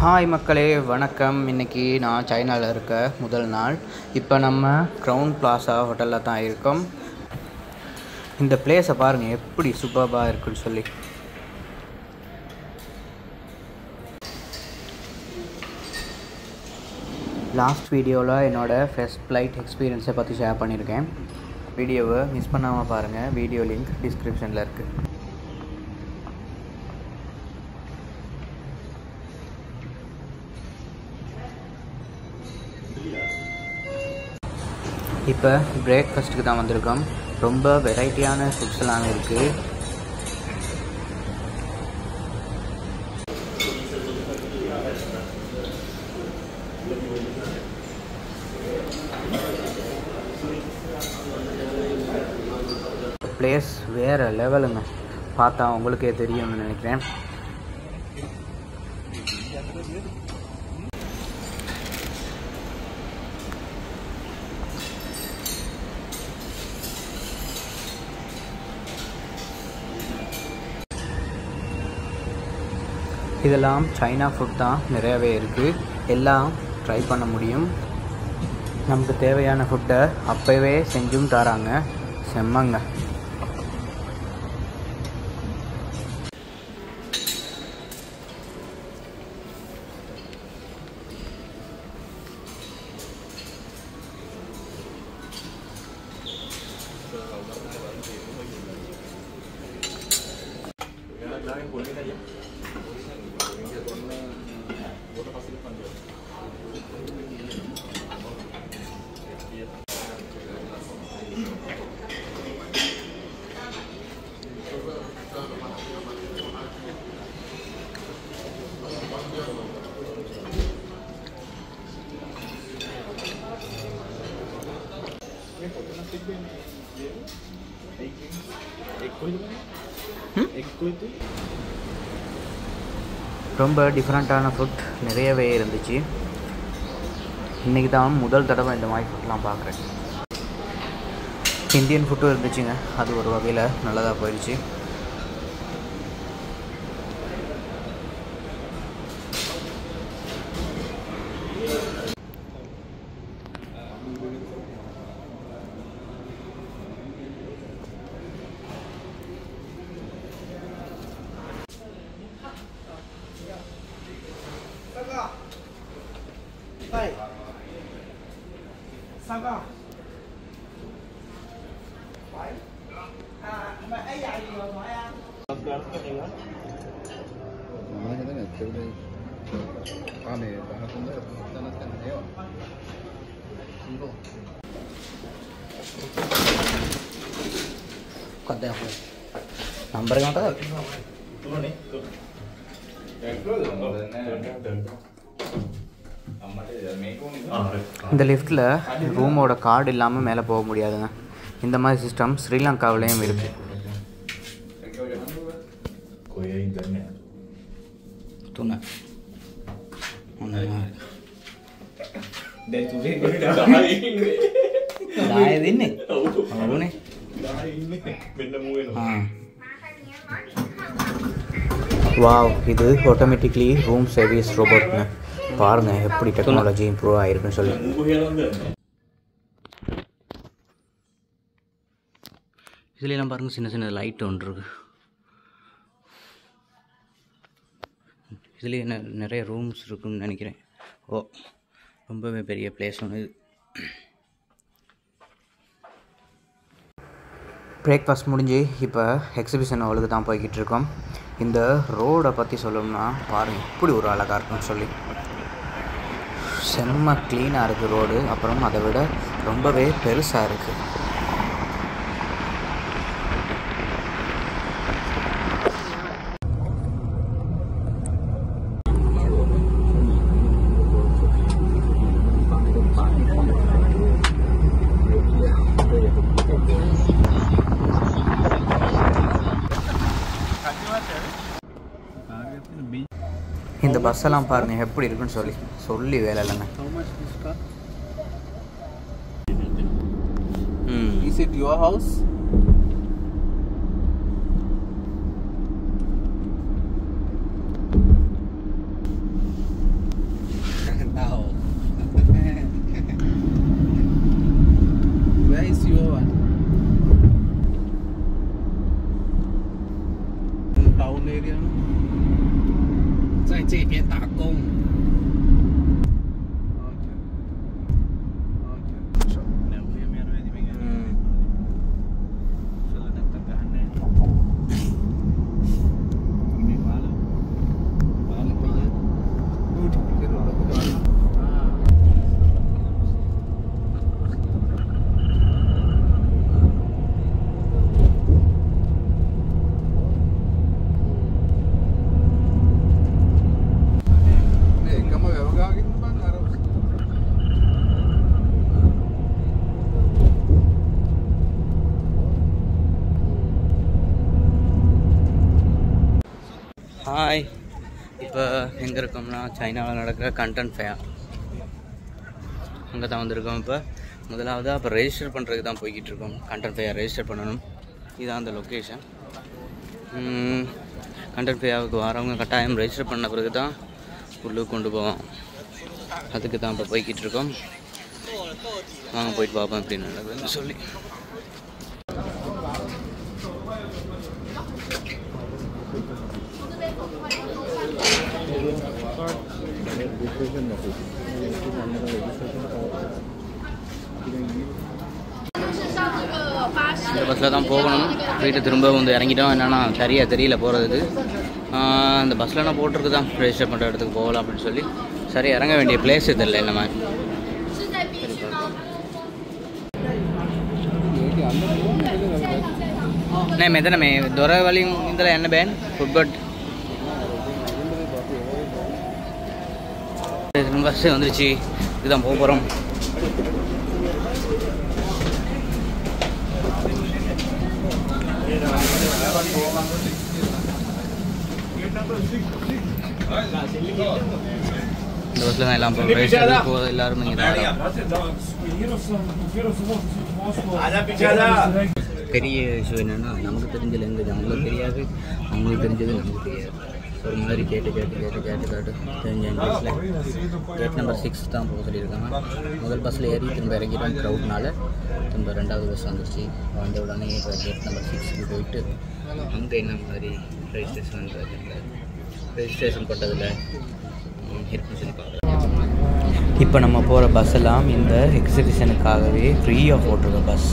Hi மக்களே வணக்கம். இன்றைக்கி நான் சைனாவில் இருக்க முதல் நாள். இப்போ நம்ம க்ரௌன் பிளாசா ஹோட்டலில் தான் இருக்கோம். இந்த பிளேஸை பாருங்கள் எப்படி சூப்பராக இருக்குன்னு சொல்லி. லாஸ்ட் வீடியோவில் என்னோடய ஃபர்ஸ்ட் ஃப்ளைட் எக்ஸ்பீரியன்ஸை பற்றி ஷேர் பண்ணியிருக்கேன். வீடியோவை மிஸ் பண்ணாமல் பாருங்கள். வீடியோ லிங்க் டிஸ்கிரிப்ஷனில் இருக்குது. இப்போ பிரேக்ஃபாஸ்ட்டுக்கு தான் வந்திருக்கோம். ரொம்ப வெரைட்டியான ஃபுட்ஸ் எல்லாமே இருக்குது. பிளேஸ் வேறு லெவலுங்க. பார்த்தா உங்களுக்கே தெரியும்னு நினைக்கிறேன். இதெல்லாம் சைனா ஃபுட் தான், நிறையவே இருக்குது. எல்லாம் ட்ரை பண்ண முடியும். நமக்கு தேவையான ஃபுட்டை அப்போவே செஞ்சும் தராங்க. செம்மங்க. ரொம்ப டிஃப்ரெண்ட்டான ஃபுட் நிறையவே இருந்துச்சு. இன்றைக்கி தான் முதல் தடவை இந்த மாதிரி ஃபுட்லாம் பார்க்குறேன். இந்தியன் ஃபுட்டும் இருந்துச்சுங்க. அது ஒரு வகையில் நல்லதாக போயிடுச்சு. நம்பர் இந்த லிஃப்ட்டில் ரூமோட கார்டு இல்லாமல் மேலே போக முடியாதுங்க. இந்த மாதிரி சிஸ்டம் ஸ்ரீலங்காவிலையும் இருக்குது. வாவ், இது ஆட்டோமேட்டிக்லி ரூம் சர்வீஸ் ரோபோட்ங்க. பாருங்கள் எப்படி டெக்னாலஜி இம்ப்ரூவ் ஆகிருக்குன்னு சொல்லி. இதுலாம் பாருங்கள், சின்ன சின்ன லைட் ஒன்று இருக்குது. இதுலேயே நிறைய ரூம்ஸ் இருக்குன்னு நினைக்கிறேன். ஓ, ரொம்பவே பெரிய பிளேஸ் ஒன்று இது. பிரேக்ஃபாஸ்ட் முடிஞ்சு இப்போ எக்ஸிபிஷன் அவளுக்கு தான் போய்கிட்டு இருக்கோம். இந்த ரோடை பற்றி சொல்லணும்னா பாருங்கள் இப்படி ஒரு அழகாக இருக்குன்னு சொல்லி. செம்ம க்ளீனாக இருக்குது ரோடு. அப்புறம் அதை விட ரொம்பவே பெருசாக இருக்குது. இந்த பஸ்ஸெல்லாம் பாருங்கள் எப்படி இருக்குன்னு சொல்லி வேலை இல்லைங்க. Is it your house? 这边打工。ஹாய், இப்போ எங்கே இருக்கோம்னா சைனாவில் நடக்கிற கண்டென்ட் ஃபேர், அங்கே தான் வந்திருக்கோம். இப்போ முதலாவது அப்போ ரெஜிஸ்டர் பண்ணுறதுக்கு தான் போய்கிட்டு இருக்கோம். கண்டென்ட் ஃபேர் ரெஜிஸ்டர் பண்ணணும். இதுதான் அந்த லொக்கேஷன். கண்டென்ட் ஃபேருக்கு வரவங்க கட்டாயம் ரெஜிஸ்டர் பண்ண பிறகு தான் உள்ளுக்கு கொண்டு போவோம். அதுக்கு தான் இப்போ போய்கிட்டு இருக்கோம். வாங்க போயிட்டு பார்ப்போம் அப்படின்னு நடக்குதுன்னு சொல்லி. இந்த பஸ்ஸில் தான் போகணும். போயிட்டு திரும்ப வந்து இறங்கிட்டோம். என்னென்னா சரியாக தெரியல போகிறதுக்கு. இந்த பஸ்ஸில் நான் போட்டிருக்கு தான் ரெஜிஸ்டர் பண்ணுற இடத்துக்கு போகலாம் அப்படின்னு சொல்லி. சரி, இறங்க வேண்டிய பிளேஸ் இது இல்லை என்ன மாதிரி. नहीं मैं तो मैं दोरा वाली इंदला एन्न बैन फुटबॉल बस வந்துருச்சு. இதுதான் போக போகிறோம். இந்த பஸ்ஸில் தான் எல்லாம் போகிறோம். எல்லாரும் இங்கே தான் பெரிய இஷ்யூ என்னென்னா நமக்கு தெரிஞ்ச லாங்குவேஜ் அவங்களுக்கு தெரியாது, அவங்களுக்கு தெரிஞ்சது நமக்கு தெரியாது. ஒரு மாதிரி கேட்டு தெரிஞ்ச இங்கிலீஷில் கேட் நம்பர் 6 தான் போக சொல்லியிருக்காங்க. முதல் பஸ்ஸில் ஏறி திரும்ப இறங்கிட்டோம் க்ரௌட்னால. திரும்ப ரெண்டாவது பஸ் வந்துச்சு. வந்த உடனே இப்போ கேட் நம்பர் 6க்கு போயிட்டு அங்கே என்ன மாதிரி ரெஜிஸ்ட்ரேஷன் பண்ணுறதில்ல இருக்குன்னு சொல்லி பார்க்கலாம். இப்போ நம்ம போகிற பஸ் எல்லாம் இந்த எக்ஸிபிஷனுக்காகவே ஃப்ரீயாக போட்டிருக்க பஸ்.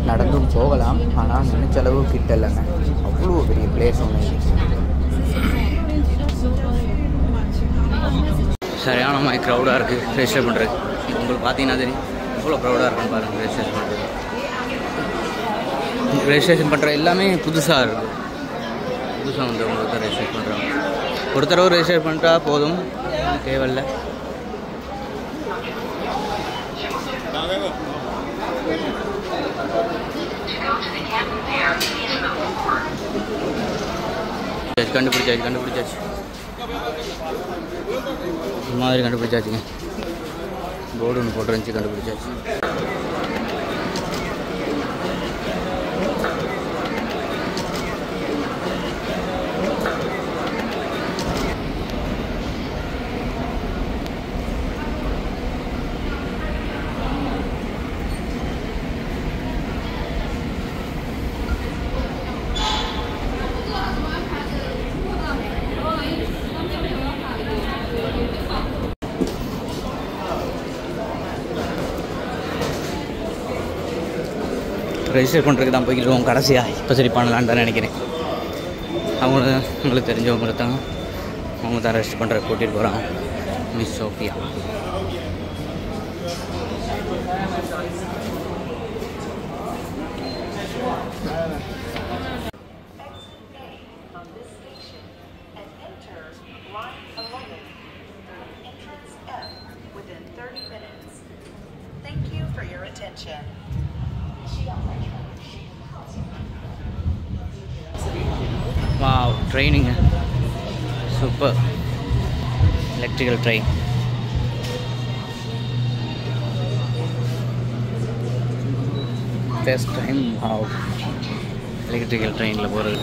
நடந்தும் போகலாம், ஆனால் நினைச்ச அளவு கிட்ட இல்லைங்க. அவ்வளோ பெரிய பிளேஸ் ஒன்று. சரியான மாதிரி க்ரௌடாக இருக்குது ரெஜிஸ்டர் பண்ணுறது. உங்களுக்கு பார்த்தீங்கன்னா தெரியும் எவ்வளோ க்ரௌடாக இருக்குன்னு பாருங்கள். ரெஜிஸ்ட்ரேஷன் பண்ணுறது, ரெஜிஸ்ட்ரேஷன் பண்ணுற எல்லாமே புதுசாக இருக்குது. புதுசாக வந்து உங்களுக்கு ரெஜிஸ்டர் பண்ணுறாங்க. ஒரு தடவை ரெஜிஸ்டர் பண்ணிட்டா போதும், தேவையில்லை. கண்டுபிடிச்சாச்சு மாதிரி கண்டுபிடிச்சாச்சுங்க. போர்டு ஒன்று போட்டுருந்துச்சு, கண்டுபிடிச்சாச்சு. ரெஜிஸ்டர் பண்ணுறதுக்கு தான் போய்க்கிட்டு கடைசியாக இப்போ சரி பண்ணலான்னு தான் நினைக்கிறேன். உங்களுக்கு தெரிஞ்சவங்க தான் அவங்க தான் ரெஜிஸ்டர் பண்ணுறதுக்கு கூட்டிகிட்டு போகிறாங்க. Miss Sophia. Wow, training. Super. Electrical train. First time wow. Electrical train la போறது.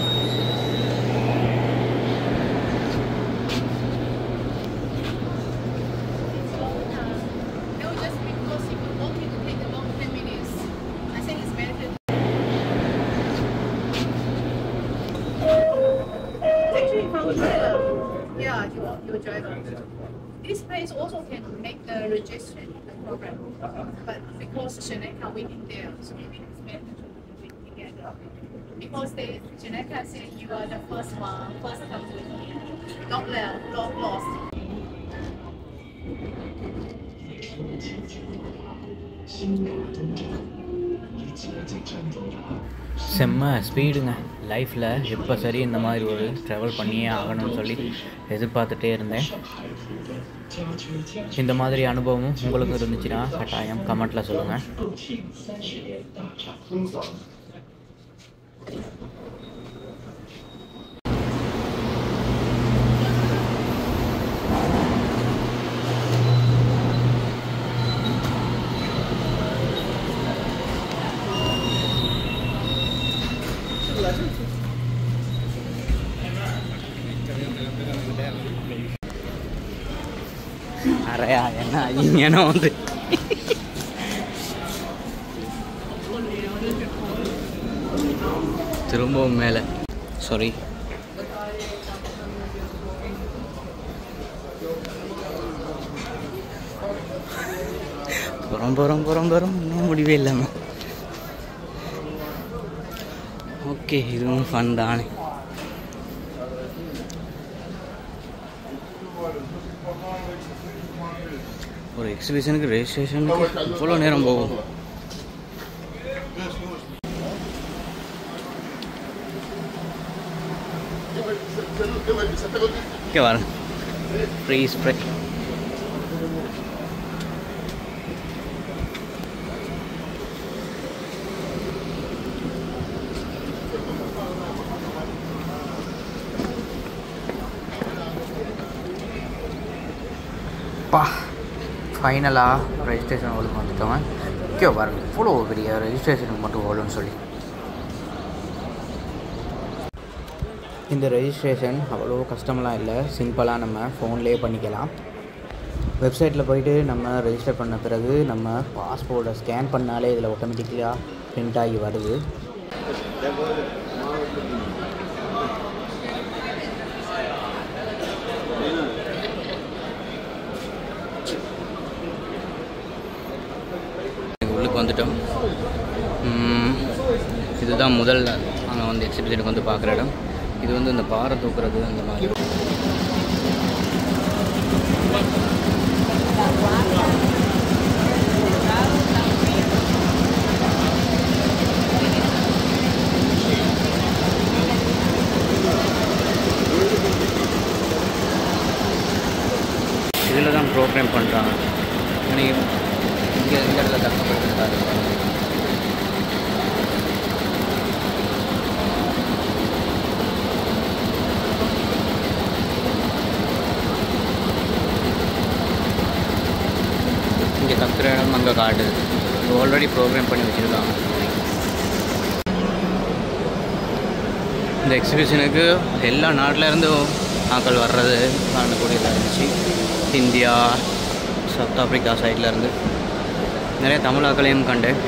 Yeah. charge your driver. This place also can make the registration program, but because Seneca waiting there, so maybe it's better to do it together. Because Seneca said you are the first one, first come to here, not lost. செம்ம ஸ்பீடுங்க. லைஃப்பில் எப்போ சரி இந்த மாதிரி ஒரு travel பண்ணியே ஆகணும்னு சொல்லி எதிர்பார்த்துட்டே இருந்தேன். இந்த மாதிரி அனுபவமும் உங்களுக்கு இருந்துச்சுன்னா கட்டாயம் கமெண்ட்டில் சொல்லுங்கள். அறையா என்ன ஐயனா வந்து திரும்பவும் மேலே சாரி புறம் இன்னும் முடிவே இல்லாமல். ஓகே, இதுவும் ஃபன் தானே. ஒரு எக்ஸிபிஷனுக்கு ரெஜிஸ்ட்ரேஷனுக்கு இவ்வளோ நேரம் போகும். இங்கே வரேன் ஃப்ரீ ஸ்ப்ரே. பா ஃபைனலாக ரெஜிஸ்ட்ரேஷன் ஹோலுக்கு வந்துட்டோங்க. ஓகே பாருங்கள், இவ்வளோ பெரிய ரெஜிஸ்ட்ரேஷனுக்கு மட்டும் ஹோலுன்னு சொல்லி. இந்த ரெஜிஸ்ட்ரேஷன் அவ்வளோ கஷ்டமெல்லாம் இல்லை, சிம்பிளாக நம்ம ஃபோன்லேயே பண்ணிக்கலாம். வெப்சைட்டில் போய்ட்டு நம்ம ரெஜிஸ்டர் பண்ண பிறகு நம்ம பாஸ்போர்ட்டை ஸ்கேன் பண்ணாலே இதில் ஆட்டோமேட்டிக்கலாக பிரிண்ட் ஆகி வருது. வந்துட்டோம். இதுதான் முதல்ல நாங்கள் வந்து எக்ஸிபிஷனுக்கு வந்து பார்க்குற இடம். இது வந்து இந்த பாறை தூக்குறது அந்த மாதிரி. இதில் தான் ப்ரோக்ராம் பண்ணுறாங்க. இங்கே இந்த இடத்துல கஷ்டப்படுத்துறாரு. இங்கே கத்துற இடம் அங்கே காட்டுது. ஆல்ரெடி ப்ரோக்ராம் பண்ணி வச்சுருக்காங்க. இந்த எக்ஸிபிஷனுக்கு எல்லா நாட்டிலேருந்தும் ஆட்கள் வர்றது காணக்கூடியதாக இருந்துச்சு. இந்தியா, சவுத் ஆஃப்ரிக்கா சைட்லேருந்து நிறைய தமிழ் ஆக்களையும் கண்டேன்.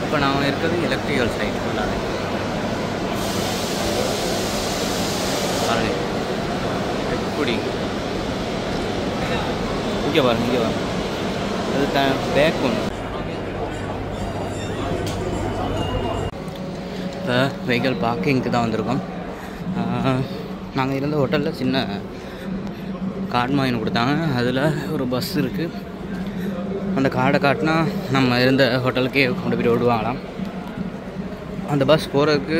இப்போ நான் இருக்கிறது எலக்ட்ரிக்கல் சைட் ஃபுல்லாகவே. எப்படி இங்கே பாருங்க, இங்கே பாருங்க, அது பேக் ஒன்று. இப்போ வெஹிக்கிள் பார்க்கிங்க்கு தான் வந்திருக்கோம். நாங்கள் இருந்த ஹோட்டலில் சின்ன கார்டு மாதிரி கொடுத்தாங்க. அதில் ஒரு பஸ் இருக்குது. அந்த கார்டை காட்டினா நம்ம இருந்த ஹோட்டலுக்கே கொண்டு போய் விடுவாங்களாம். அந்த பஸ் போகிறதுக்கு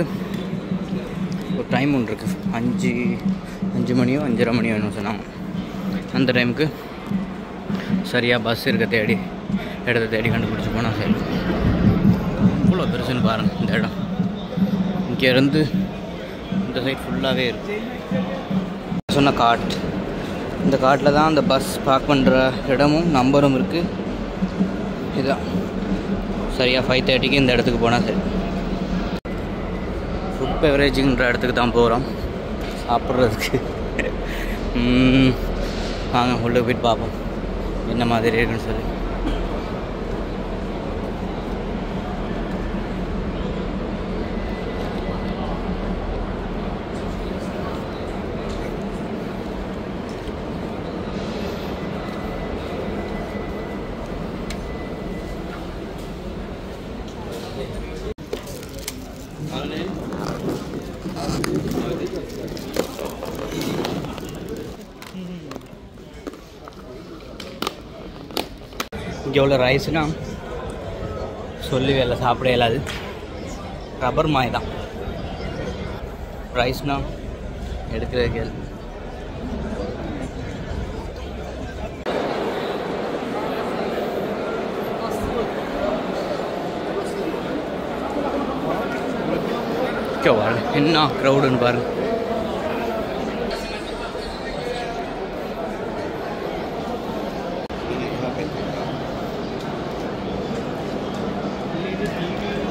ஒரு டைம் ஒன்று இருக்குது. 5 மணியோ 5:30 மணியோ வேணும் சொன்னாங்க. அந்த டைமுக்கு சரியாக பஸ் இருக்க தேடி இடத்த தேடி கண்டுபிடிச்சி போனால் சரி. இவ்வளோ பெருசுன்னு பாருங்கள் இந்த இடம். இங்கேருந்து இந்த சைட் ஃபுல்லாகவே இருக்குது. சொன்ன கார்ட், இந்த கார்ட்டில் தான் அந்த பஸ் பார்க் பண்ணுற இடமும் நம்பரும் இருக்குது. இதுதான் சரியாக 5:30க்கு இந்த இடத்துக்கு போனால் சரி. ஃபுட் பெவரேஜுங்கிற இடத்துக்கு தான் போகிறோம் சாப்பிட்றதுக்கு. வாங்க உள்ளே போய்ட்டு பார்ப்போம் என்ன மாதிரி இருக்குன்னு சொல்லி. இங்கே உள்ள ரைஸ்னா சொல்லி வேலை சாப்பிட இயலாது, ரப்பர் மாய் தான் ரைஸ்னா எடுக்கிற கேள். என்ன க்ரௌடுன்னு பாருங்க.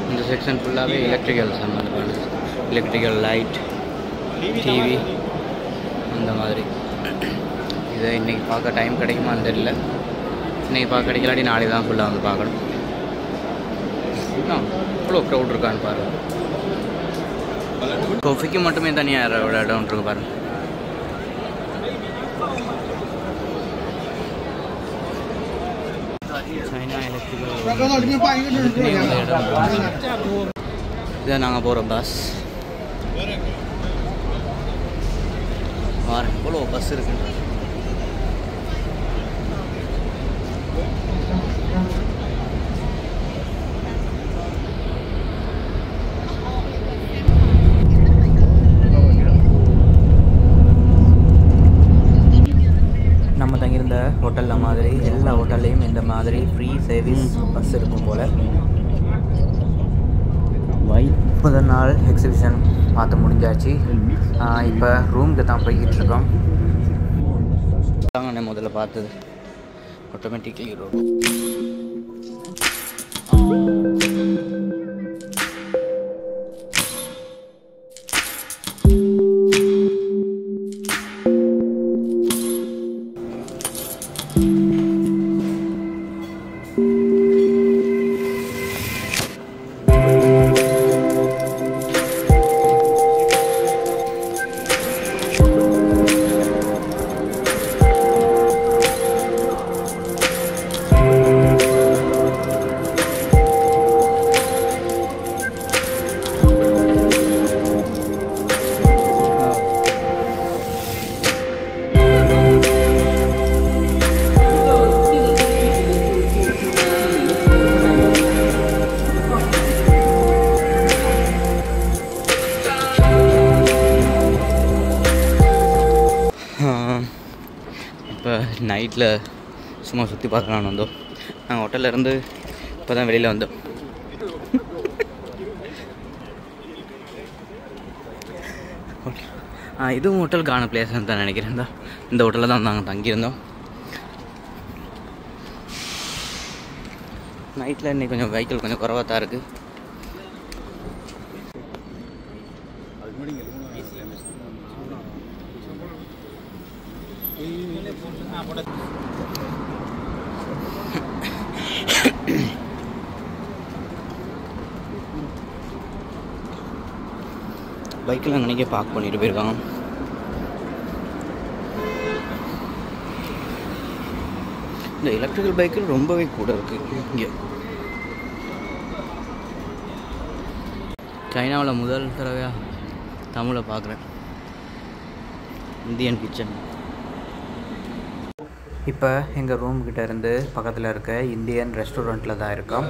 இந்த செக்ஷன் ஃபுல்லாகவே எலக்ட்ரிக்கல் சம்மந்தப்பட்டது, எலக்ட்ரிக்கல் லைட், டிவி அந்த மாதிரி. இதை இன்றைக்கி பார்க்க டைம் கிடைக்குமான்னு தெரியல. இன்றைக்கி பார்க்க கிடைக்கலாட்டி நாளைக்கு தான் ஃபுல்லாக வந்து பார்க்கணும். இவ்வளோ க்ரௌட் இருக்கான்னு பாருங்கள். காஃபிக்கு மட்டுமே தனியாக இடம் இருக்கு பாருங்கள். சைனா எலக்ட்ரிக்கல் இதான் நாங்கள் போகிற பஸ். பாருங்க இவ்வளோ பஸ் இருக்கு. நம்ம தங்கியிருந்த ஹோட்டலில் மாதிரி எல்லா ஹோட்டல்லையும் இந்த மாதிரி ஃப்ரீ சர்வீஸ் பஸ் இருக்கும் போல். முதல் நாள் எக்ஸிபிஷன் பார்த்து முடிஞ்சாச்சு. இப்போ ரூமுக்கு தான் போய்கிட்டு இருக்கோம். தாங்க முதல்ல பார்த்தது ஆட்டோமேட்டிக்லி ரூம். இப்போ நைட்டில் சும்மா சுற்றி பார்க்கலான்னு வந்தோம். நாங்கள் ஹோட்டலில் இருந்து இப்போ தான் வெளியில் வந்தோம். இதுவும் ஹோட்டலுக்கான பிளேஸ்ன்னு தான் நினைக்கிறேன். இந்த ஹோட்டலில் தான் நாங்கள் தங்கியிருந்தோம். நைட்டில் இன்றைக்கி கொஞ்சம் வெஹிக்கிள் கொஞ்சம் குறைவாக தான் இருக்குது. பைக்கில் அன்றைக்கே பார்க் பண்ணிட்டு போயிருக்காங்க. இந்த எலக்ட்ரிக்கல் பைக்கில் ரொம்பவே கூட இருக்குது. இங்கே சைனாவில் முதல் தடவையாக தமிழை பார்க்குறேன். Indian kitchen. இப்போ எங்கள் ரூம்கிட்ட இருந்து பக்கத்தில் இருக்க இந்தியன் ரெஸ்டாரண்ட்டில் தான் இருக்கோம்.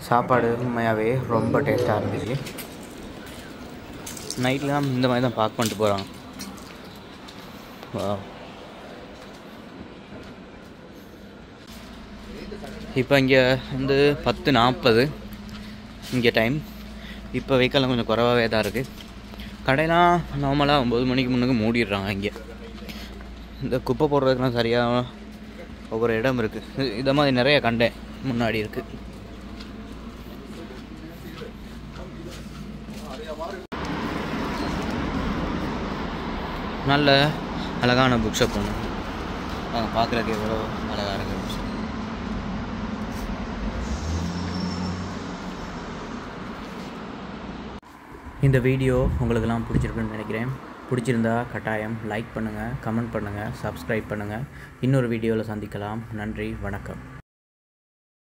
சாப்பாடு உண்மையாகவே ரொம்ப டேஸ்ட்டாக இருந்துச்சு. நைட்டில் தான் இந்த மாதிரி தான் பார்க் பண்ணிட்டு போகிறாங்க. இப்போ இங்கே வந்து 10:40 இங்கே டைம். இப்போ வெஹிக்கல்லாம் கொஞ்சம் குறைவாகவே தான் இருக்குது. கடையெல்லாம் நார்மலாக 9 மணிக்கு முன்னுக்கு மூடிடுறாங்க. இங்கே இந்த குப்பை போடுறதுக்குலாம் சரியாக ஒவ்வொரு இடம் இருக்குது. இதை மாதிரி நிறைய கண்டேன் முன்னாடி இருக்குது. நல்ல அழகான புக் ஷாப் ஒன்று. பார்க்குறதுக்கு எவ்வளோ அழகாக இருக்குது. இந்த வீடியோ உங்களுக்கெல்லாம் பிடிச்சிருக்குன்னு நினைக்கிறேன். பிடிச்சிருந்தா கட்டாயம் லைக் பண்ணுங்கள், கமெண்ட் பண்ணுங்கள், சப்ஸ்கிரைப் பண்ணுங்கள். இன்னொரு வீடியோவில் சந்திக்கலாம். நன்றி, வணக்கம்.